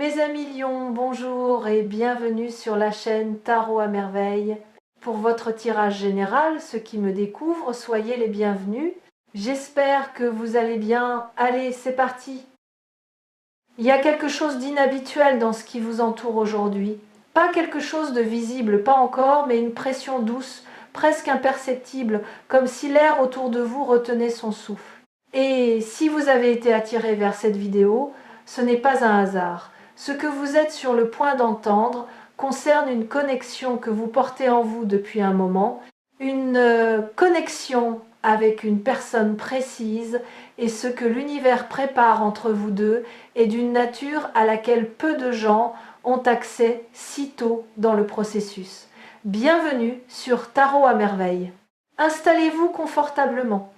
Mes amis lions, bonjour et bienvenue sur la chaîne Tarot à merveille. Pour votre tirage général, ceux qui me découvrent, soyez les bienvenus. J'espère que vous allez bien. Allez, c'est parti. Il y a quelque chose d'inhabituel dans ce qui vous entoure aujourd'hui. Pas quelque chose de visible, pas encore, mais une pression douce, presque imperceptible, comme si l'air autour de vous retenait son souffle. Et si vous avez été attiré vers cette vidéo, ce n'est pas un hasard. Ce que vous êtes sur le point d'entendre concerne une connexion que vous portez en vous depuis un moment, une connexion avec une personne précise, et ce que l'univers prépare entre vous deux est d'une nature à laquelle peu de gens ont accès si tôt dans le processus. Bienvenue sur Tarot à merveille. Installez-vous confortablement.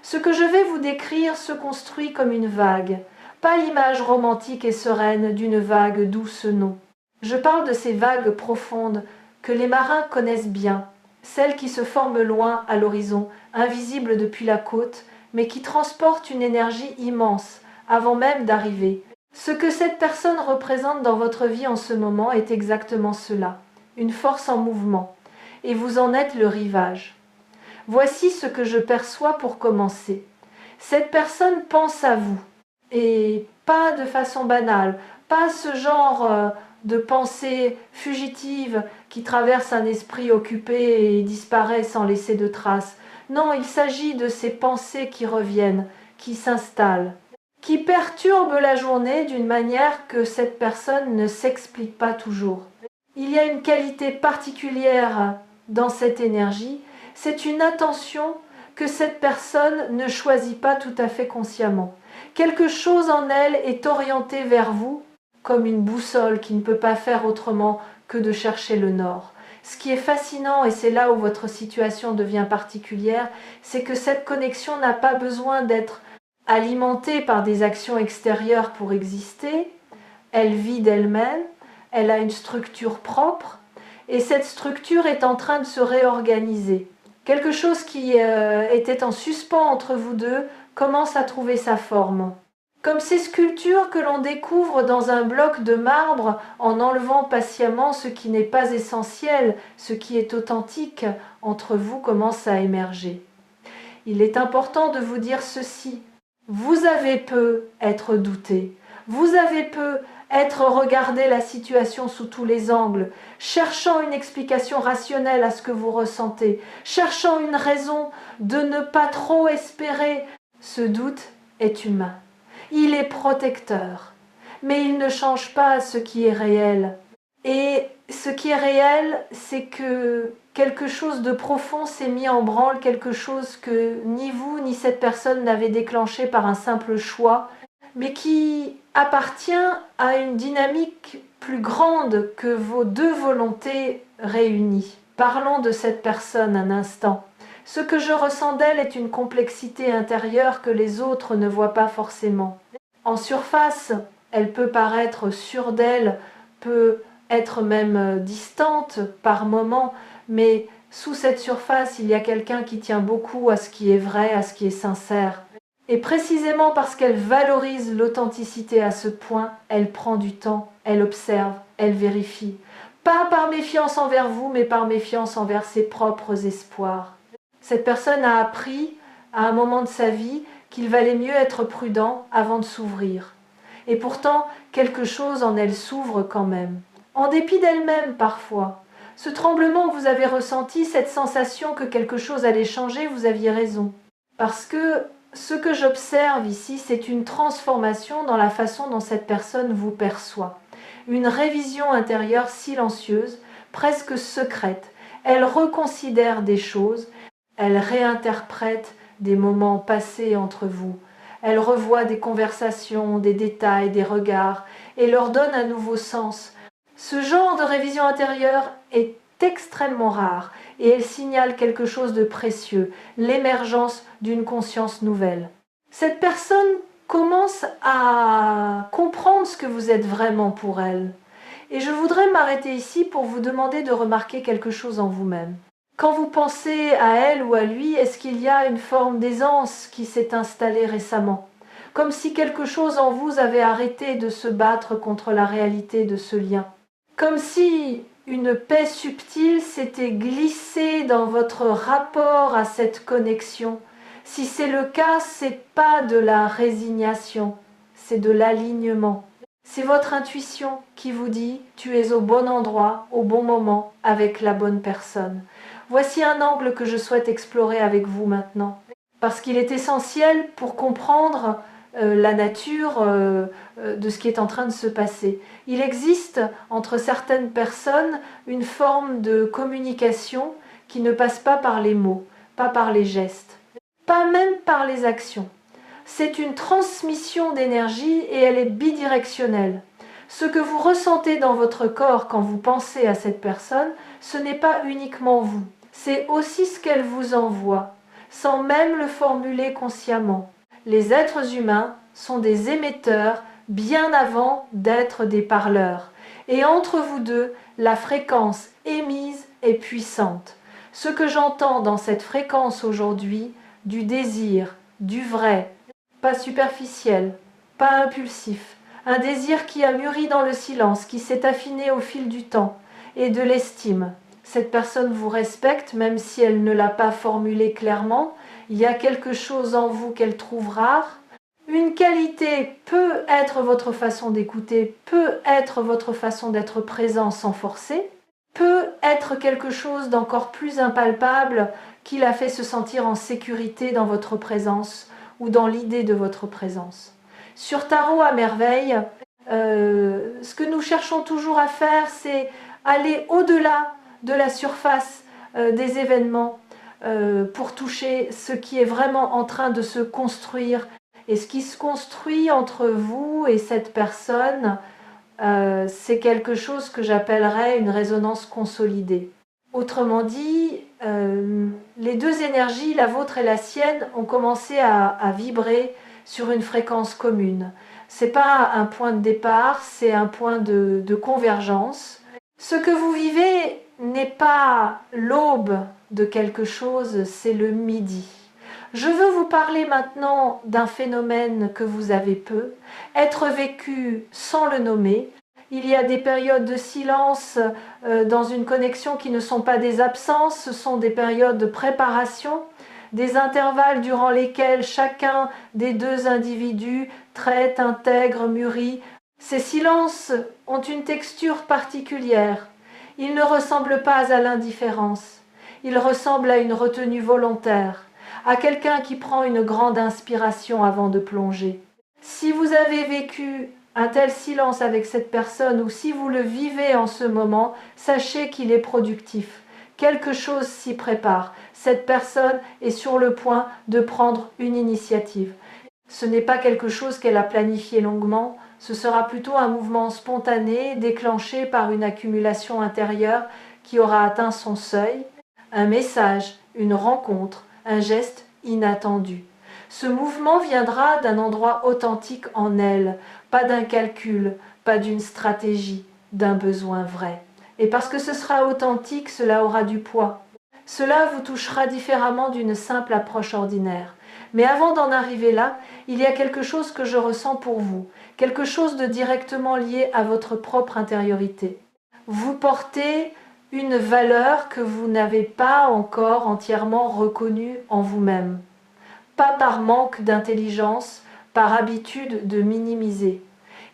Ce que je vais vous décrire se construit comme une vague. Pas l'image romantique et sereine d'une vague douce, non. Je parle de ces vagues profondes que les marins connaissent bien, celles qui se forment loin à l'horizon, invisibles depuis la côte, mais qui transportent une énergie immense avant même d'arriver. Ce que cette personne représente dans votre vie en ce moment est exactement cela, une force en mouvement, et vous en êtes le rivage. Voici ce que je perçois pour commencer. Cette personne pense à vous. Et pas de façon banale, pas ce genre de pensée fugitive qui traverse un esprit occupé et disparaît sans laisser de traces. Non, il s'agit de ces pensées qui reviennent, qui s'installent, qui perturbent la journée d'une manière que cette personne ne s'explique pas toujours. Il y a une qualité particulière dans cette énergie, c'est une attention que cette personne ne choisit pas tout à fait consciemment. Quelque chose en elle est orienté vers vous, comme une boussole qui ne peut pas faire autrement que de chercher le nord. Ce qui est fascinant, et c'est là où votre situation devient particulière, c'est que cette connexion n'a pas besoin d'être alimentée par des actions extérieures pour exister. Elle vit d'elle-même, elle a une structure propre, et cette structure est en train de se réorganiser. Quelque chose qui était en suspens entre vous deux commence à trouver sa forme. Comme ces sculptures que l'on découvre dans un bloc de marbre en enlevant patiemment ce qui n'est pas essentiel, ce qui est authentique, entre vous commence à émerger. Il est important de vous dire ceci. Vous avez peu être douté. Vous avez peu être regardé la situation sous tous les angles, cherchant une explication rationnelle à ce que vous ressentez, cherchant une raison de ne pas trop espérer. Ce doute est humain. Il est protecteur, mais il ne change pas ce qui est réel. Et ce qui est réel, c'est que quelque chose de profond s'est mis en branle, quelque chose que ni vous ni cette personne n'avez déclenché par un simple choix, mais qui appartient à une dynamique plus grande que vos deux volontés réunies. Parlons de cette personne un instant. Ce que je ressens d'elle est une complexité intérieure que les autres ne voient pas forcément. En surface, elle peut paraître sûre d'elle, peut être même distante par moments, mais sous cette surface, il y a quelqu'un qui tient beaucoup à ce qui est vrai, à ce qui est sincère. Et précisément parce qu'elle valorise l'authenticité à ce point, elle prend du temps, elle observe, elle vérifie. Pas par méfiance envers vous, mais par méfiance envers ses propres espoirs. Cette personne a appris, à un moment de sa vie, qu'il valait mieux être prudent avant de s'ouvrir. Et pourtant, quelque chose en elle s'ouvre quand même. En dépit d'elle-même parfois. Ce tremblement que vous avez ressenti, cette sensation que quelque chose allait changer, vous aviez raison. Parce que ce que j'observe ici, c'est une transformation dans la façon dont cette personne vous perçoit. Une révision intérieure silencieuse, presque secrète. Elle reconsidère des choses, elle réinterprète des moments passés entre vous. Elle revoit des conversations, des détails, des regards, et leur donne un nouveau sens. Ce genre de révision intérieure est extrêmement rare, et elle signale quelque chose de précieux, l'émergence d'une conscience nouvelle. Cette personne commence à comprendre ce que vous êtes vraiment pour elle. Et je voudrais m'arrêter ici pour vous demander de remarquer quelque chose en vous-même. Quand vous pensez à elle ou à lui, est-ce qu'il y a une forme d'aisance qui s'est installée récemment? comme si quelque chose en vous avait arrêté de se battre contre la réalité de ce lien. Comme si une paix subtile s'était glissée dans votre rapport à cette connexion. Si c'est le cas, c'est pas de la résignation, c'est de l'alignement. C'est votre intuition qui vous dit « tu es au bon endroit, au bon moment, avec la bonne personne ». Voici un angle que je souhaite explorer avec vous maintenant, parce qu'il est essentiel pour comprendre la nature de ce qui est en train de se passer. Il existe entre certaines personnes une forme de communication qui ne passe pas par les mots, pas par les gestes, pas même par les actions. C'est une transmission d'énergie et elle est bidirectionnelle. Ce que vous ressentez dans votre corps quand vous pensez à cette personne, ce n'est pas uniquement vous, c'est aussi ce qu'elle vous envoie, sans même le formuler consciemment. Les êtres humains sont des émetteurs bien avant d'être des parleurs. Et entre vous deux, la fréquence émise est puissante. Ce que j'entends dans cette fréquence aujourd'hui, du désir, du vrai, pas superficiel, pas impulsif, un désir qui a mûri dans le silence, qui s'est affiné au fil du temps, et de l'estime. Cette personne vous respecte, même si elle ne l'a pas formulé clairement. Il y a quelque chose en vous qu'elle trouve rare. Une qualité peut être votre façon d'écouter, peut être votre façon d'être présent sans forcer, peut être quelque chose d'encore plus impalpable qui la fait se sentir en sécurité dans votre présence ou dans l'idée de votre présence. Sur Tarot à merveille, ce que nous cherchons toujours à faire, c'est aller au-delà de la surface des événements pour toucher ce qui est vraiment en train de se construire. Et ce qui se construit entre vous et cette personne, c'est quelque chose que j'appellerais une résonance consolidée. Autrement dit, les deux énergies, la vôtre et la sienne, ont commencé à vibrer sur une fréquence commune. Ce n'est pas un point de départ, c'est un point de convergence. Ce que vous vivez n'est pas l'aube de quelque chose, c'est le midi. Je veux vous parler maintenant d'un phénomène que vous avez peu, être vécu sans le nommer. Il y a des périodes de silence dans une connexion qui ne sont pas des absences, ce sont des périodes de préparation, des intervalles durant lesquels chacun des deux individus traite, intègre, mûrit. Ces silences ont une texture particulière. Ils ne ressemblent pas à l'indifférence. Ils ressemblent à une retenue volontaire, à quelqu'un qui prend une grande inspiration avant de plonger. Si vous avez vécu un tel silence avec cette personne ou si vous le vivez en ce moment, sachez qu'il est productif. Quelque chose s'y prépare. Cette personne est sur le point de prendre une initiative. Ce n'est pas quelque chose qu'elle a planifié longuement, ce sera plutôt un mouvement spontané déclenché par une accumulation intérieure qui aura atteint son seuil, un message, une rencontre, un geste inattendu. Ce mouvement viendra d'un endroit authentique en elle, pas d'un calcul, pas d'une stratégie, d'un besoin vrai. Et parce que ce sera authentique, cela aura du poids. Cela vous touchera différemment d'une simple approche ordinaire. Mais avant d'en arriver là, il y a quelque chose que je ressens pour vous, quelque chose de directement lié à votre propre intériorité. Vous portez une valeur que vous n'avez pas encore entièrement reconnue en vous-même. Pas par manque d'intelligence, par habitude de minimiser.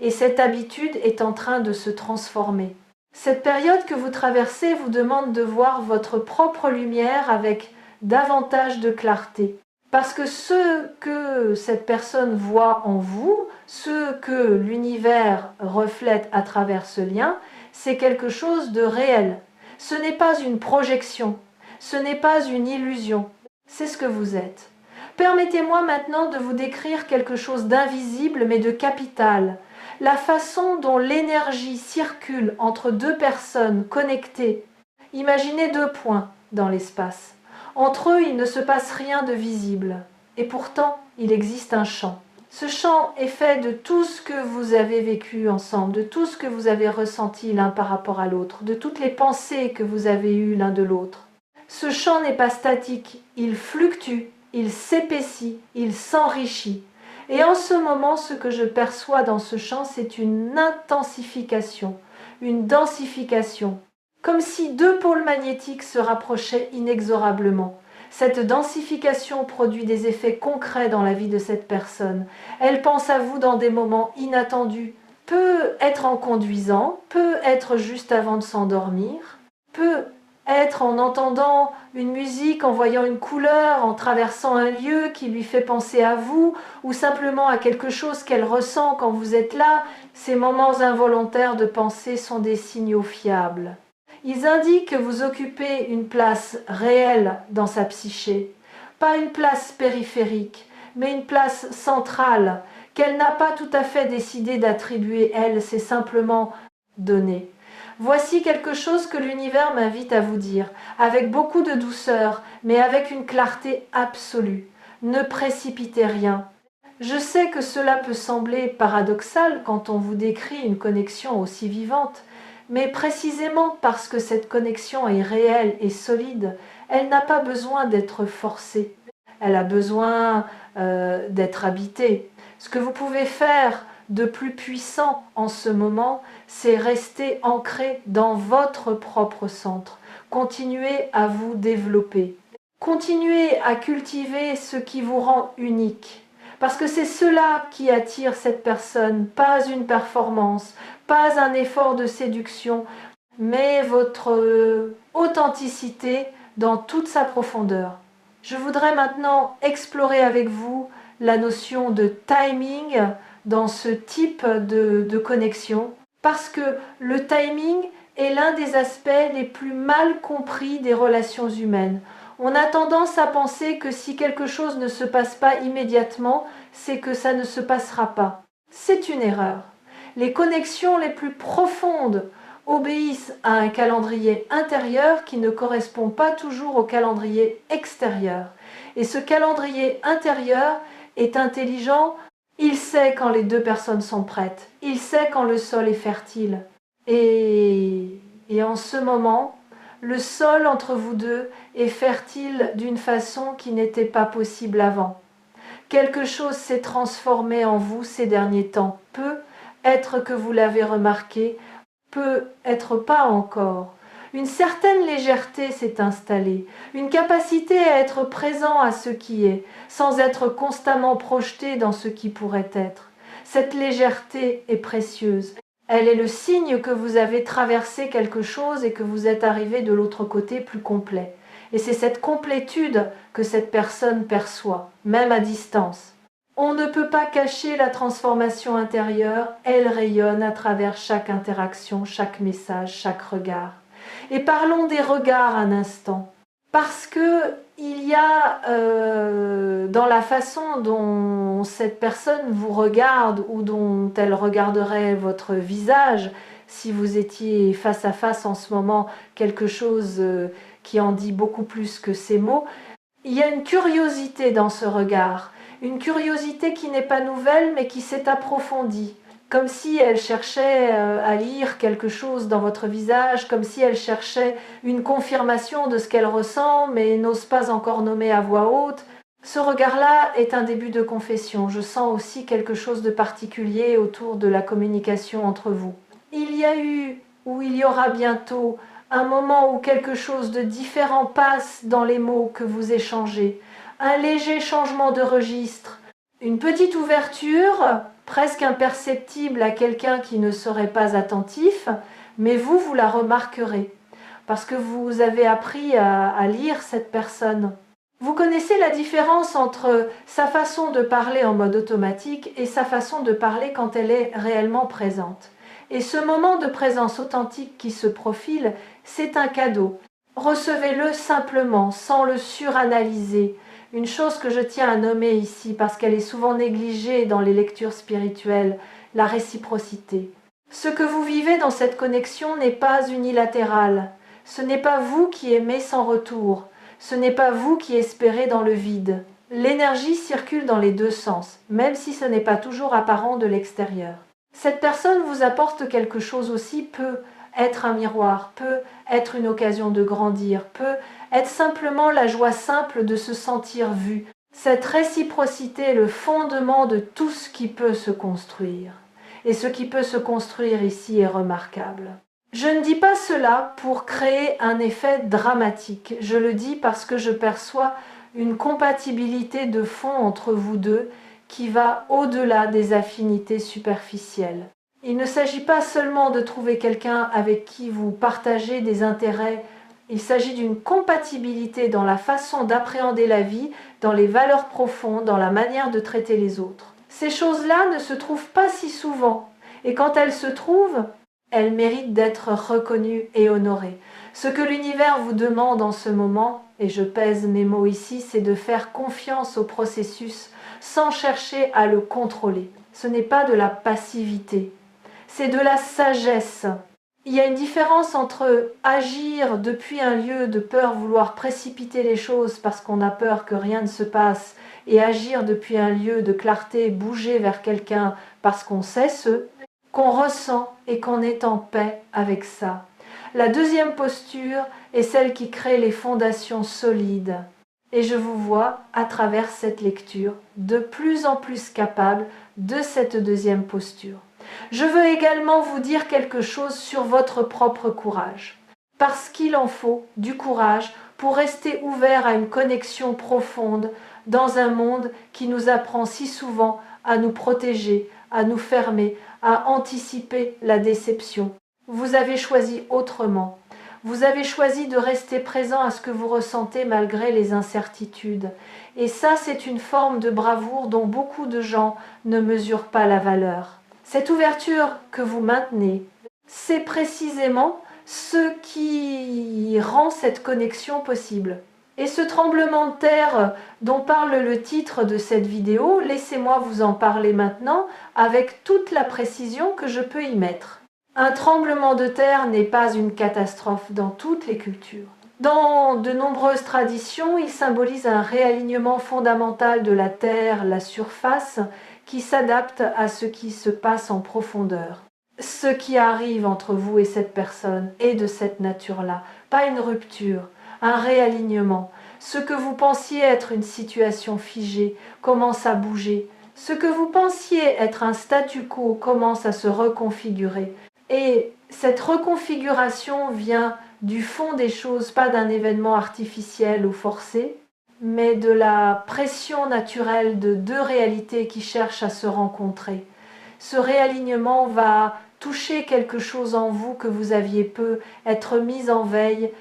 Et cette habitude est en train de se transformer. Cette période que vous traversez vous demande de voir votre propre lumière avec davantage de clarté. Parce que ce que cette personne voit en vous, ce que l'univers reflète à travers ce lien, c'est quelque chose de réel. Ce n'est pas une projection, ce n'est pas une illusion, c'est ce que vous êtes. Permettez-moi maintenant de vous décrire quelque chose d'invisible mais de capital. La façon dont l'énergie circule entre deux personnes connectées. Imaginez deux points dans l'espace. Entre eux, il ne se passe rien de visible. Et pourtant, il existe un champ. Ce champ est fait de tout ce que vous avez vécu ensemble, de tout ce que vous avez ressenti l'un par rapport à l'autre, de toutes les pensées que vous avez eues l'un de l'autre. Ce champ n'est pas statique, il fluctue, il s'épaissit, il s'enrichit. Et en ce moment, ce que je perçois dans ce chant, c'est une intensification, une densification, comme si deux pôles magnétiques se rapprochaient inexorablement. Cette densification produit des effets concrets dans la vie de cette personne. Elle pense à vous dans des moments inattendus, peut être en conduisant, peut être juste avant de s'endormir, peut être en entendant une musique, en voyant une couleur, en traversant un lieu qui lui fait penser à vous, ou simplement à quelque chose qu'elle ressent quand vous êtes là. Ces moments involontaires de pensée sont des signaux fiables. Ils indiquent que vous occupez une place réelle dans sa psyché, pas une place périphérique, mais une place centrale, qu'elle n'a pas tout à fait décidé d'attribuer, elle, c'est simplement donné. Voici quelque chose que l'univers m'invite à vous dire, avec beaucoup de douceur, mais avec une clarté absolue. Ne précipitez rien. Je sais que cela peut sembler paradoxal quand on vous décrit une connexion aussi vivante, mais précisément parce que cette connexion est réelle et solide, elle n'a pas besoin d'être forcée. Elle a besoin d'être habitée. Ce que vous pouvez faire de plus puissant en ce moment, c'est rester ancré dans votre propre centre. Continuez à vous développer. Continuez à cultiver ce qui vous rend unique. Parce que c'est cela qui attire cette personne, pas une performance, pas un effort de séduction, mais votre authenticité dans toute sa profondeur. Je voudrais maintenant explorer avec vous la notion de timing dans ce type de connexion, parce que le timing est l'un des aspects les plus mal compris des relations humaines. On a tendance à penser que si quelque chose ne se passe pas immédiatement, c'est que ça ne se passera pas. C'est une erreur. Les connexions les plus profondes obéissent à un calendrier intérieur qui ne correspond pas toujours au calendrier extérieur. Et ce calendrier intérieur est intelligent, il sait quand les deux personnes sont prêtes, il sait quand le sol est fertile. Et en ce moment, le sol entre vous deux est fertile d'une façon qui n'était pas possible avant. Quelque chose s'est transformé en vous ces derniers temps. Peut être que vous l'avez remarqué, peut être pas encore. Une certaine légèreté s'est installée, une capacité à être présent à ce qui est, sans être constamment projeté dans ce qui pourrait être. Cette légèreté est précieuse. Elle est le signe que vous avez traversé quelque chose et que vous êtes arrivé de l'autre côté plus complet. Et c'est cette complétude que cette personne perçoit, même à distance. On ne peut pas cacher la transformation intérieure, elle rayonne à travers chaque interaction, chaque message, chaque regard. Et parlons des regards un instant, parce que il y a dans la façon dont cette personne vous regarde ou dont elle regarderait votre visage, si vous étiez face à face en ce moment, quelque chose qui en dit beaucoup plus que ces mots, il y a une curiosité dans ce regard, une curiosité qui n'est pas nouvelle mais qui s'est approfondie. Comme si elle cherchait à lire quelque chose dans votre visage, comme si elle cherchait une confirmation de ce qu'elle ressent, mais n'ose pas encore nommer à voix haute. Ce regard-là est un début de confession. Je sens aussi quelque chose de particulier autour de la communication entre vous. Il y a eu, ou il y aura bientôt, un moment où quelque chose de différent passe dans les mots que vous échangez. Un léger changement de registre, une petite ouverture, presque imperceptible à quelqu'un qui ne serait pas attentif, mais vous la remarquerez, parce que vous avez appris à lire cette personne. Vous connaissez la différence entre sa façon de parler en mode automatique et sa façon de parler quand elle est réellement présente. Et ce moment de présence authentique qui se profile, c'est un cadeau. Recevez-le simplement, sans le suranalyser. Une chose que je tiens à nommer ici, parce qu'elle est souvent négligée dans les lectures spirituelles, la réciprocité. Ce que vous vivez dans cette connexion n'est pas unilatéral. Ce n'est pas vous qui aimez sans retour. Ce n'est pas vous qui espérez dans le vide. L'énergie circule dans les deux sens, même si ce n'est pas toujours apparent de l'extérieur. Cette personne vous apporte quelque chose aussi, peut être un miroir, peut être une occasion de grandir, peut être simplement la joie simple de se sentir vu. Cette réciprocité est le fondement de tout ce qui peut se construire. Et ce qui peut se construire ici est remarquable. Je ne dis pas cela pour créer un effet dramatique. Je le dis parce que je perçois une compatibilité de fond entre vous deux qui va au-delà des affinités superficielles. Il ne s'agit pas seulement de trouver quelqu'un avec qui vous partagez des intérêts, il s'agit d'une compatibilité dans la façon d'appréhender la vie, dans les valeurs profondes, dans la manière de traiter les autres. Ces choses-là ne se trouvent pas si souvent, et quand elles se trouvent, elles méritent d'être reconnues et honorées. Ce que l'univers vous demande en ce moment, et je pèse mes mots ici, c'est de faire confiance au processus sans chercher à le contrôler. Ce n'est pas de la passivité, c'est de la sagesse. Il y a une différence entre agir depuis un lieu de peur, vouloir précipiter les choses parce qu'on a peur que rien ne se passe, et agir depuis un lieu de clarté, bouger vers quelqu'un parce qu'on sait ce qu'on ressent et qu'on est en paix avec ça. La deuxième posture est celle qui crée les fondations solides. Et je vous vois, à travers cette lecture, de plus en plus capable de cette deuxième posture. Je veux également vous dire quelque chose sur votre propre courage. Parce qu'il en faut du courage pour rester ouvert à une connexion profonde dans un monde qui nous apprend si souvent à nous protéger, à nous fermer, à anticiper la déception. Vous avez choisi autrement. Vous avez choisi de rester présent à ce que vous ressentez malgré les incertitudes. Et ça, c'est une forme de bravoure dont beaucoup de gens ne mesurent pas la valeur. Cette ouverture que vous maintenez, c'est précisément ce qui rend cette connexion possible. Et ce tremblement de terre dont parle le titre de cette vidéo, laissez-moi vous en parler maintenant avec toute la précision que je peux y mettre. Un tremblement de terre n'est pas une catastrophe dans toutes les cultures. Dans de nombreuses traditions, il symbolise un réalignement fondamental de la terre, la surface, qui s'adapte à ce qui se passe en profondeur. Ce qui arrive entre vous et cette personne est de cette nature-là, pas une rupture, un réalignement. Ce que vous pensiez être une situation figée commence à bouger. Ce que vous pensiez être un statu quo commence à se reconfigurer. Et cette reconfiguration vient du fond des choses, pas d'un événement artificiel ou forcé, mais de la pression naturelle de deux réalités qui cherchent à se rencontrer. Ce réalignement va toucher quelque chose en vous que vous aviez peu, être mis en veille.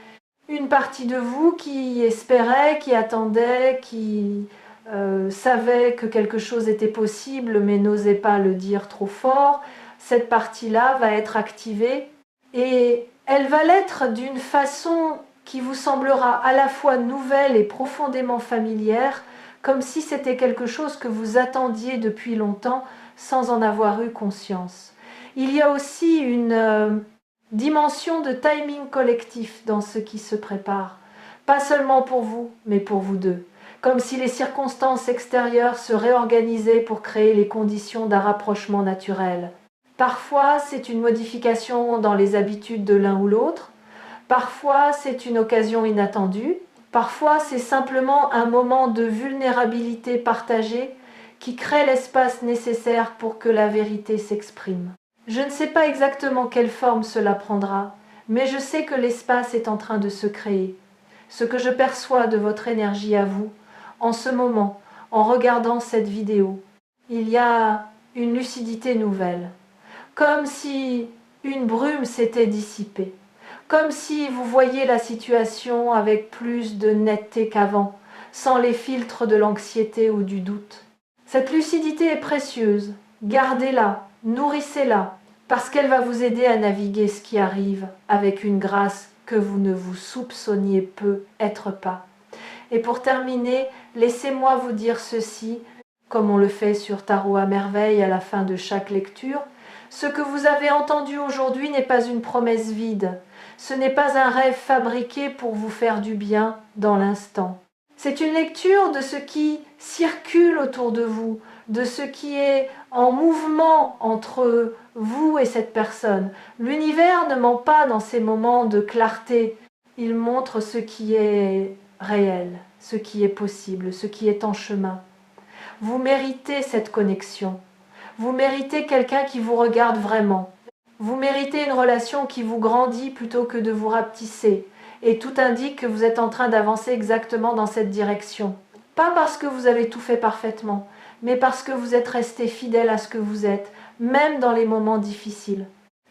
Une partie de vous qui espérait, qui attendait, qui savait que quelque chose était possible mais n'osait pas le dire trop fort, cette partie-là va être activée et elle va l'être d'une façon qui vous semblera à la fois nouvelle et profondément familière, comme si c'était quelque chose que vous attendiez depuis longtemps sans en avoir eu conscience. Il y a aussi une dimension de timing collectif dans ce qui se prépare, pas seulement pour vous, mais pour vous deux, comme si les circonstances extérieures se réorganisaient pour créer les conditions d'un rapprochement naturel. Parfois, c'est une modification dans les habitudes de l'un ou l'autre, parfois c'est une occasion inattendue, parfois c'est simplement un moment de vulnérabilité partagée qui crée l'espace nécessaire pour que la vérité s'exprime. Je ne sais pas exactement quelle forme cela prendra, mais je sais que l'espace est en train de se créer. Ce que je perçois de votre énergie à vous, en ce moment, en regardant cette vidéo, il y a une lucidité nouvelle, comme si une brume s'était dissipée, comme si vous voyiez la situation avec plus de netteté qu'avant, sans les filtres de l'anxiété ou du doute. Cette lucidité est précieuse, gardez-la, nourrissez-la, parce qu'elle va vous aider à naviguer ce qui arrive avec une grâce que vous ne vous soupçonniez peu être pas. Et pour terminer, laissez-moi vous dire ceci, comme on le fait sur Tarot à merveille à la fin de chaque lecture. Ce que vous avez entendu aujourd'hui n'est pas une promesse vide. Ce n'est pas un rêve fabriqué pour vous faire du bien dans l'instant. C'est une lecture de ce qui circule autour de vous, de ce qui est en mouvement entre vous et cette personne. L'univers ne ment pas dans ces moments de clarté. Il montre ce qui est réel. ce qui est possible, ce qui est en chemin. Vous méritez cette connexion. Vous méritez quelqu'un qui vous regarde vraiment. Vous méritez une relation qui vous grandit plutôt que de vous rapetisser. Et tout indique que vous êtes en train d'avancer exactement dans cette direction. Pas parce que vous avez tout fait parfaitement, mais parce que vous êtes resté fidèle à ce que vous êtes, même dans les moments difficiles.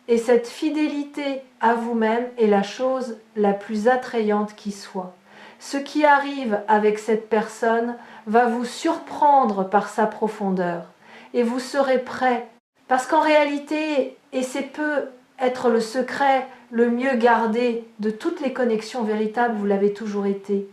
Et cette fidélité à vous-même est la chose la plus attrayante qui soit. Ce qui arrive avec cette personne va vous surprendre par sa profondeur. Et vous serez prêt. Parce qu'en réalité, et c'est peut être le secret le mieux gardé de toutes les connexions véritables, vous l'avez toujours été.